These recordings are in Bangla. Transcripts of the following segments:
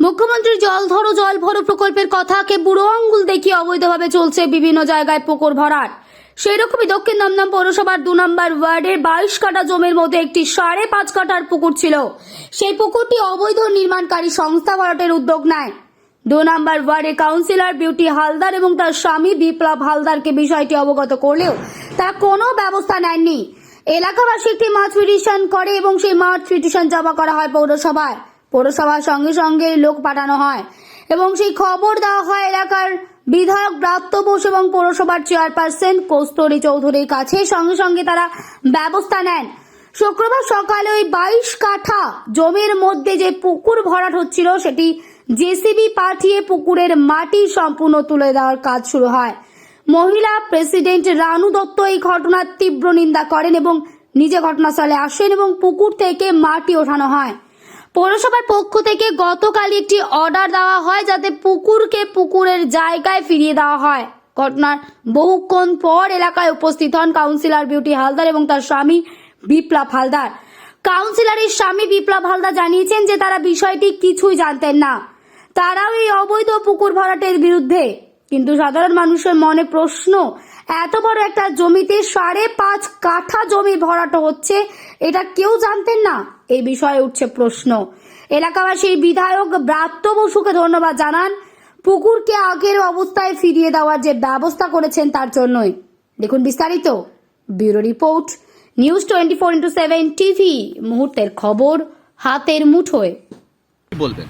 মুখ্যমন্ত্রী জল ধরো জল ভরো প্রকল্পের কথাকে বুড়ো আঙ্গুল দেখিয়ে অবৈধভাবে চলছে বিভিন্ন জায়গায় পুকুর ভরাট। সেই রকমই দক্ষিণ দমদম পৌরসভার 2 নম্বর ওয়ার্ডের 22 কাঠা জমির মধ্যে একটি 5.5 কাঠার পুকুর ছিল। সেই পুকুরটি অবৈধ নির্মাণকারী সংস্থা ভরাটের উদ্যোগ নেয়। 2 নম্বর ওয়ার্ডের কাউন্সিলর বিউটি হালদার এবং তার স্বামী বিপ্লব হালদারকে বিষয়টি অবগত করলেও তারা কোনো ব্যবস্থা নেননি। এলাকাবাসী একটি মাঠ পিটিশন করে এবং সেই মাঠ পিটিশন জমা করা হয় পৌরসভায়। পৌরসভার সঙ্গে সঙ্গে লোক পাঠানো হয় এবং সেই খবর দেওয়া হয় এলাকার বিধায়ক ব্রাত্য বোস এবং পৌরসভার চেয়ারপারসন কস্তুরী চৌধুরীর কাছে। সঙ্গে সঙ্গে তারা ব্যবস্থা নেন। শুক্রবার সকালে ওই 22 কাঠা জমির মধ্যে যে পুকুর ভরাট হচ্ছিল সেটি জেসিবি পাঠিয়ে পুকুরের মাটি সম্পূর্ণ তুলে দেওয়ার কাজ শুরু হয়। মহিলা প্রেসিডেন্ট রানু দত্ত এই ঘটনার তীব্র নিন্দা করেন এবং নিজে ঘটনাস্থলে আসেন এবং পুকুর থেকে মাটি ওঠানো হয়। পৌরসভার পক্ষ থেকে গতকাল একটি অর্ডার দেওয়া হয় যাতে পুকুরকে পুকুরের জায়গায় ফিরিয়ে দেওয়া হয়। ঘটনার বহুক্ষণ পর এলাকায় উপস্থিত হন কাউন্সিলর বিউটি হালদার এবং তার স্বামী বিপ্লব হালদার। কাউন্সিলরের স্বামী বিপ্লব হালদার জানিয়েছেন যে তারা বিষয়টি কিছুই জানতেন না। তারাও এই অবৈধ পুকুর ভরাটের বিরুদ্ধে। কিন্তু সাধারণ মানুষের মনে প্রশ্ন, এত বড় একটা জমিতে 5.5 কাঠা জমি ভরাট হচ্ছে, এটা কেউ জানতেন না? এই বিষয়ে উঠছে প্রশ্ন। এলাকাবাসী বিধায়ক ব্রাত্য বসুকে ধন্যবাদ জানান পুকুরকে আগের অবস্থায় ফিরিয়ে দেওয়ার যে ব্যবস্থা করেছেন তার জন্যই। দেখুন বিস্তারিত, bureau report, news 24x7 TV, মুহূর্তের খবর হাতের মুঠোয়। বলবেন।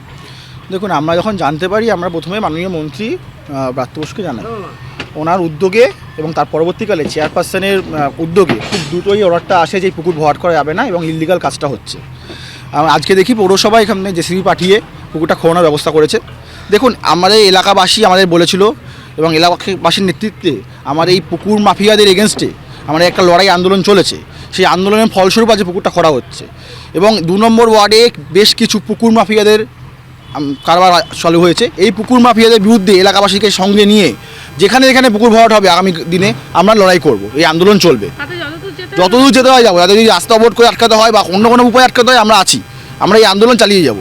দেখুন, আমরা যখন জানতে পারি আমরা প্রথমে মাননীয় মন্ত্রী ব্রাত্য বসুকে জানাই। ওনার উদ্যোগে এবং তার পরবর্তীকালে চেয়ারপারসনের উদ্যোগে খুব দ্রুতই অর্ডারটা আসে যে পুকুর ভরাট করা যাবে না এবং ইললিগাল কাজটা হচ্ছে। আজকে দেখি পৌরসভা এখানে জেসিবি পাঠিয়ে পুকুরটা খোঁড়ানোর ব্যবস্থা করেছে। দেখুন, আমাদের এলাকাবাসী আমাদের বলেছিল এবং এলাকাবাসীর নেতৃত্বে আমার এই পুকুর মাফিয়াদের এগেনস্টে আমাদের একটা লড়াই আন্দোলন চলেছে। সেই আন্দোলনের ফলস্বরূপ আজ পুকুরটা খোঁড়া হচ্ছে এবং 2 নম্বর ওয়ার্ডে বেশ কিছু পুকুর মাফিয়াদের কারবার চালু হয়েছে। এই পুকুর মাফিয়াদের বিরুদ্ধে এলাকাবাসীকে সঙ্গে নিয়ে যেখানে যেখানে পুকুর ভরাট হবে আগামী দিনে আমরা লড়াই করব। এই আন্দোলন চলবে, যতদূর যেতে হয় যাবো। যাতে যদি রাস্তা অবরোধ করে আটকাতে হয় বা অন্য কোনো উপায় আটকাতে হয় আমরা আছি, আমরা এই আন্দোলন চালিয়ে যাব।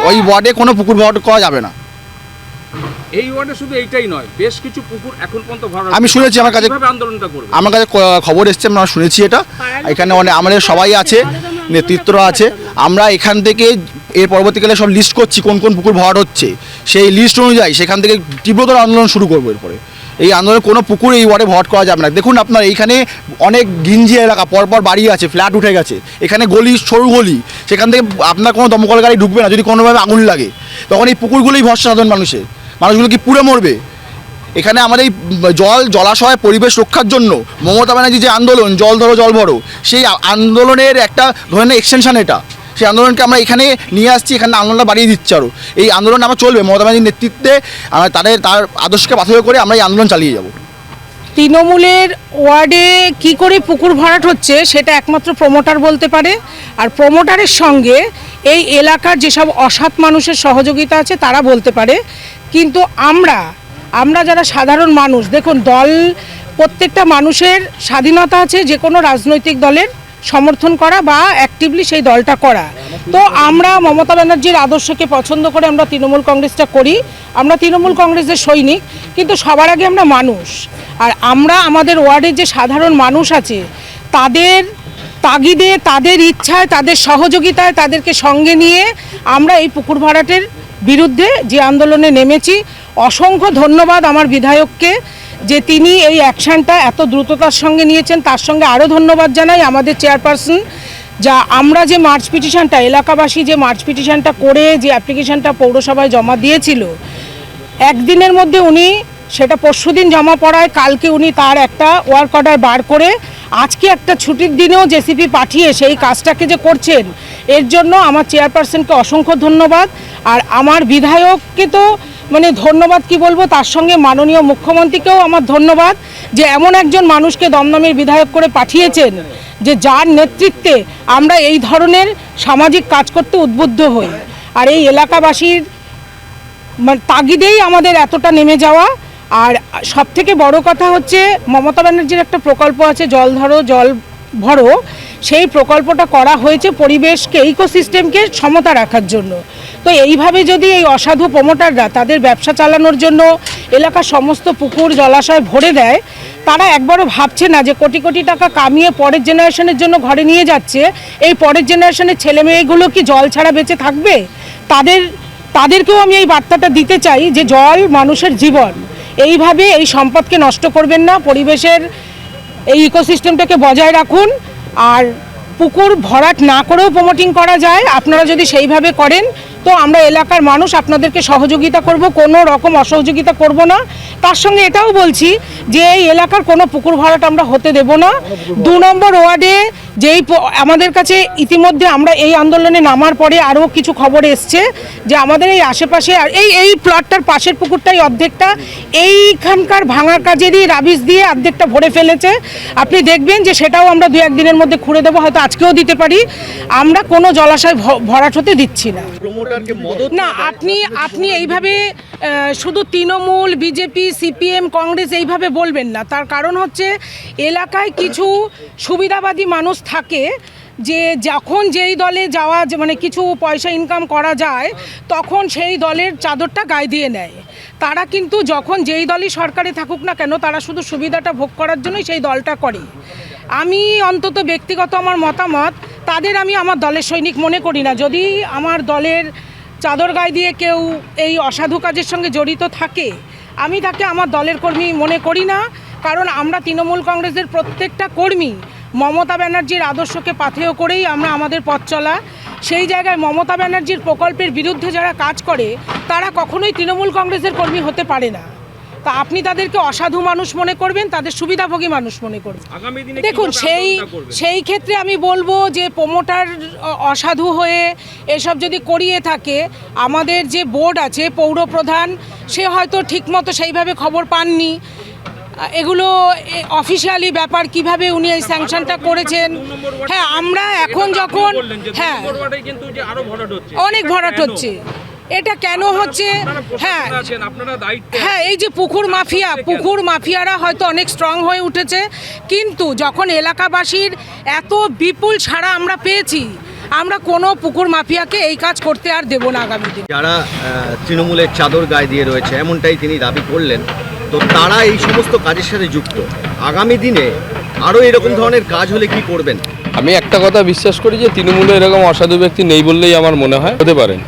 ওই ওয়ার্ডে কোনো পুকুর ভরাট করা যাবে না। এই ওয়ার্ডে শুধু এইটাই নয়, বেশ কিছু পুকুর এখন পর্যন্ত ভরাট আমি শুনেছি, আমার কাছে আন্দোলনটা করবে, আমার কাছে খবর এসছে, আমরা শুনেছি এটা। এখানে আমাদের সবাই আছে, নেতৃত্বরা আছে। আমরা এখান থেকে এর পরবর্তীকালে সব লিস্ট করছি কোন কোন পুকুর ভরাট হচ্ছে। সেই লিস্ট অনুযায়ী সেখান থেকে তীব্রতর আন্দোলন শুরু করবো। এরপরে এই আন্দোলনে কোনো পুকুর এই ওয়ার্ডে ভরাট করা যাবে না। দেখুন, আপনার এইখানে অনেক গিঞ্জি এলাকা, পরপর বাড়ি আছে, ফ্ল্যাট উঠে গেছে। এখানে গলি, সরু গলি, সেখান থেকে আপনার কোনো দমকল গাড়ি ঢুকবে না। যদি কোনোভাবে আগুন লাগে তখন এই পুকুরগুলোই ভরসা সাধারণ মানুষগুলো কি পুড়ে মরবে? এখানে আমাদের এই জলাশয় পরিবেশ রক্ষার জন্য মমতা ব্যানার্জি যে আন্দোলন জল ধরো জল ভরো, সেই আন্দোলনের একটা ধরনের এক্সটেনশন এটা। সেই আন্দোলনকে আমরা এখানে নিয়ে আসছি, এখানে আন্দোলনটা বাড়িয়ে দিচ্ছে আরও। এই আন্দোলন আমার চলবে মমতা ব্যানার্জির নেতৃত্বে। তার আদর্শকে পাথর করে আমরা এই আন্দোলন চালিয়ে যাব। তৃণমূলের ওয়ার্ডে কি করে পুকুর ভরাট হচ্ছে সেটা একমাত্র প্রমোটার বলতে পারে। আর প্রমোটারের সঙ্গে এই এলাকার যেসব অসৎ মানুষের সহযোগিতা আছে তারা বলতে পারে। কিন্তু আমরা যারা সাধারণ মানুষ, দেখুন, দল, প্রত্যেকটা মানুষের স্বাধীনতা আছে যে কোনো রাজনৈতিক দলের সমর্থন করা বা অ্যাক্টিভলি সেই দলটা করা। তো আমরা মমতা ব্যানার্জির আদর্শকে পছন্দ করে আমরা তৃণমূল কংগ্রেসটা করি। আমরা তৃণমূল কংগ্রেসের সৈনিক, কিন্তু সবার আগে আমরা মানুষ। আর আমরা আমাদের ওয়ার্ডের যে সাধারণ মানুষ আছে তাদের তাগিদে, তাদের ইচ্ছায়, তাদের সহযোগিতায়, তাদেরকে সঙ্গে নিয়ে আমরা এই পুকুর ভরাটের বিরুদ্ধে যে আন্দোলনে নেমেছি। অসংখ্য ধন্যবাদ আমার বিধায়ককে যে তিনি এই অ্যাকশানটা এত দ্রুততার সঙ্গে নিয়েছেন। তার সঙ্গে আরও ধন্যবাদ জানাই আমাদের চেয়ারপারসন, যা আমরা যে মার্চ পিটিশনটা, এলাকাবাসী যে মার্চ পিটিশনটা করে যে অ্যাপ্লিকেশনটা পৌরসভায় জমা দিয়েছিল, একদিনের মধ্যে উনি সেটা পরশুদিন জমা পড়ায় কালকে উনি তার একটা ওয়ার্ক অর্ডার বার করে আজকে একটা ছুটির দিনেও জেসিপি পাঠিয়ে সেই কাজটাকে যে করছেন, এর জন্য আমার চেয়ারপারসনকে অসংখ্য ধন্যবাদ। আর আমার বিধায়ককে তো ধন্যবাদ কি বলবো, তার সঙ্গে মাননীয় মুখ্যমন্ত্রীকেও আমার ধন্যবাদ যে এমন একজন মানুষকে দমদমের বিধায়ক করে পাঠিয়েছেন যে যার নেতৃত্বে আমরা এই ধরনের সামাজিক কাজ করতে উদ্বুদ্ধ হই। আর এই এলাকাবাসীর তাগিদেই আমাদের এতটা নেমে যাওয়া। আর সবথেকে বড় কথা হচ্ছে মমতা ব্যানার্জির একটা প্রকল্প আছে জল ধরো জল ভরো, সেই প্রকল্পটা করা হয়েছে পরিবেশকে, ইকোসিস্টেমকে সমতা রাখার জন্য। তো তো এইভাবে যদি এই অসাধু প্রমোটাররা তাদের ব্যবসা চালানোর জন্য এলাকার সমস্ত পুকুর জলাশয় ভরে দেয়, তারা একবারও ভাবছে না যে কোটি কোটি টাকা কামিয়ে পরের জেনারেশনের জন্য ঘরে নিয়ে যাচ্ছে, এই পরের জেনারেশনের ছেলে মেয়েগুলো কি জল ছাড়া বেঁচে থাকবে? তাদেরকেও আমি এই বার্তাটা দিতে চাই যে জল মানুষের জীবন, এইভাবে এই সম্পদকে নষ্ট করবেন না, পরিবেশের এই ইকোসিস্টেমটাকে বজায় রাখুন। আর পুকুর ভরাট না করেও প্রমোটিং করা যায়, আপনারা যদি সেইভাবে করেন তো আমরা এলাকার মানুষ আপনাদেরকে সহযোগিতা করব, কোনো রকম অসহযোগিতা করব না। তার সঙ্গে এটাও বলছি যে এই এলাকার কোনো পুকুর ভরাট আমরা হতে দেব না। 2 নম্বর ওয়ার্ডে যেই আমাদের কাছে ইতিমধ্যে আমরা এই আন্দোলনে নামার পরে আরও কিছু খবর এসছে যে আমাদের এই আশেপাশে আর এই প্লটটার পাশের পুকুরটাই অর্ধেকটা এইখানকার ভাঙার কাজেরই রাবিশ দিয়ে অর্ধেকটা ভরে ফেলেছে। আপনি দেখবেন যে সেটাও আমরা 2-1 দিনের মধ্যে খুঁড়ে দেবো, হয়তো আজকেও দিতে পারি। আমরা কোনো জলাশয় ভরাট হতে দিচ্ছি না। না, আপনি এইভাবে শুধু তৃণমূল, বিজেপি, সিপিএম, কংগ্রেস এইভাবে বলবেন না। তার কারণ হচ্ছে এলাকায় কিছু সুবিধাবাদী মানুষ থাকে যে যখন যেই দলে যাওয়া মানে কিছু পয়সা ইনকাম করা যায় তখন সেই দলের চাদরটা গায়ে দিয়ে নেয়। তারা কিন্তু যখন যেই দলই সরকারে থাকুক না কেন তারা শুধু সুবিধাটা ভোগ করার জন্যই সেই দলটা করে। আমি অন্তত ব্যক্তিগত আমার মতামত, তাদের আমি আমার দলের সৈনিক মনে করি না। যদি আমার দলের চাদর গায়ে দিয়ে কেউ এই অসাধু কাজের সঙ্গে জড়িত থাকে, আমি তাকে আমার দলের কর্মী মনে করি না। কারণ আমরা তৃণমূল কংগ্রেসের প্রত্যেকটা কর্মী মমতা ব্যানার্জির আদর্শকে পাথেয় করেই আমরা আমাদের পথ চলা। সেই জায়গায় মমতা ব্যানার্জির প্রকল্পের বিরুদ্ধে যারা কাজ করে তারা কখনোই তৃণমূল কংগ্রেসের কর্মী হতে পারে না। তা আপনি তাদেরকে অসাধু মানুষ মনে করবেন, তাদের সুবিধাভোগী মানুষ মনে করবেন। দেখুন, সেই ক্ষেত্রে আমি বলবো যে প্রমোটার অসাধু হয়ে এসব যদি করিয়ে থাকে, আমাদের যে বোর্ড আছে পৌরপ্রধান, সে হয়তো ঠিকমতো সেইভাবে খবর পাননি। এগুলো অফিসিয়ালি ব্যাপার, কিভাবে উনি এই স্যাংশনটা করেছেন। হ্যাঁ, আমরা এখন যখন অনেক ভরাট হচ্ছে, এটা কেন হচ্ছে? হ্যাঁ, এই যে পুকুর মাফিয়ারা হয়তো অনেক স্ট্রং হয়ে উঠেছে, কিন্তু যখন এলাকাবাসীর এত বিপুল সাড়া আমরা পেয়েছি, আমরা কোনো পুকুর মাফিয়াকে এই কাজ করতে আর দেব না আগামী দিনে। যারা তৃণমূলের চাদর গায়ে দিয়ে রয়েছে এমনটাই তিনি দাবি করলেন, তো তারা এই সমস্ত কাজের সাথে যুক্ত। আগামী দিনে আরও এরকম ধরনের কাজ হলে কি করবেন? আমি একটা কথা বিশ্বাস করি যে তৃণমূলে এরকম অসাধু ব্যক্তি নেই বললেই আমার মনে হয়, হতে পারেন,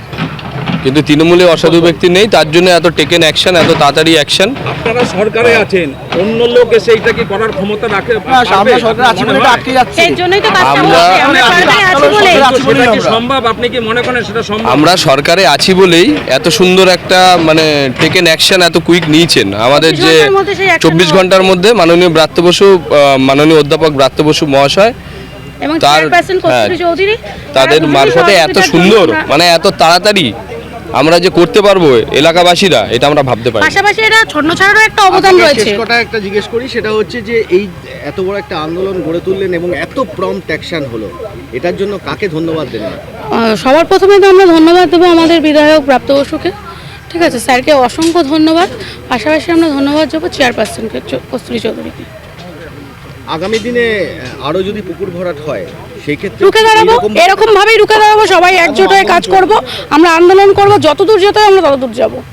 কিন্তু তৃণমূলে অসাধু ব্যক্তি নেই, তার জন্য এত টেকেন অ্যাকশন, এত তাড়াতাড়ি অ্যাকশন। আপনারা সরকারে আছেন, অন্য লোক এসে এইটাকে করার ক্ষমতা রাখে? আমরা সরকার আছি বলে এটা আটকে যাচ্ছে। এই জন্যই তো কাজটা আমরা- হচ্ছে, আমরা সরকারে আছি বলে। সেটা কি সম্ভব? আপনি কি মনে করেন সেটা সম্ভব? আমরা সরকারে আছি বলেই এত সুন্দর একটা মানে টেকেন অ্যাকশন এত কুইক নিয়েছেন। আমাদের যে 24 ঘন্টার মধ্যে মাননীয় ব্রাত্য বসু, মাননীয় অধ্যাপক ব্রাত্য বসু মহাশয়, এবং তার চেয়ারপারসন কস্তুরী চৌধুরী, তাদের মারফতে এত সুন্দর মানে এত তাড়াতাড়ি আমরা যে করতে পারবো এলাকাবাসীরা, এটা আমরা ভাবতে পারি। পাশাপাশি এটা ছন্ন ছাড়ারও একটা অবদান রয়েছে। শেষ কথা একটা জিজ্ঞেস করি, সেটা হচ্ছে যে এই এত বড় একটা আন্দোলন গড়ে তুললেন এবং এত প্রম্পট অ্যাকশন হলো, এটার জন্য কাকে ধন্যবাদ দেবেন? সবার প্রথমে তো আমরা ধন্যবাদ দেবো আমাদের বিধায়ক প্রাপ্ত বসুকে, ঠিক আছে, স্যারকে অসংখ্য ধন্যবাদ। পাশাপাশি আমরা ধন্যবাদ দেবো চেয়ারপারসনকে কস্তুরী চৌধুরীকে। আগামী দিনে আরও যদি পুকুর ভরাট হয় সেই ক্ষেত্রে রুখে দাঁড়াবো, এরকম ভাবেই রুখে দাঁড়াবো, সবাই একজোট হয়ে কাজ করব, আমরা আন্দোলন করব, যতদূর যেতে হয় আমরা ততদূর যাব।